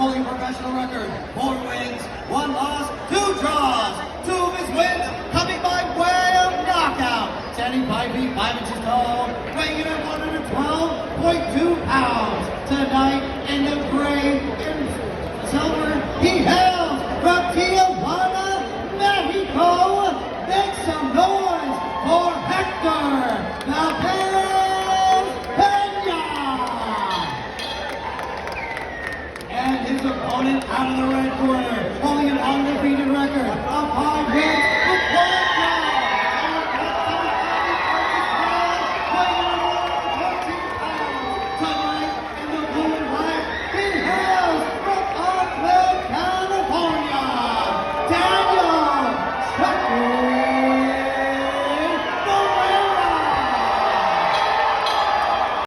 brawling professional record. 4 wins, 1 loss, 2 draws. 2 of his wins coming by way of knockout. Standing 5 feet 5 inches tall, weighing in at 112.2 pounds. Tonight in the gray and silver, he has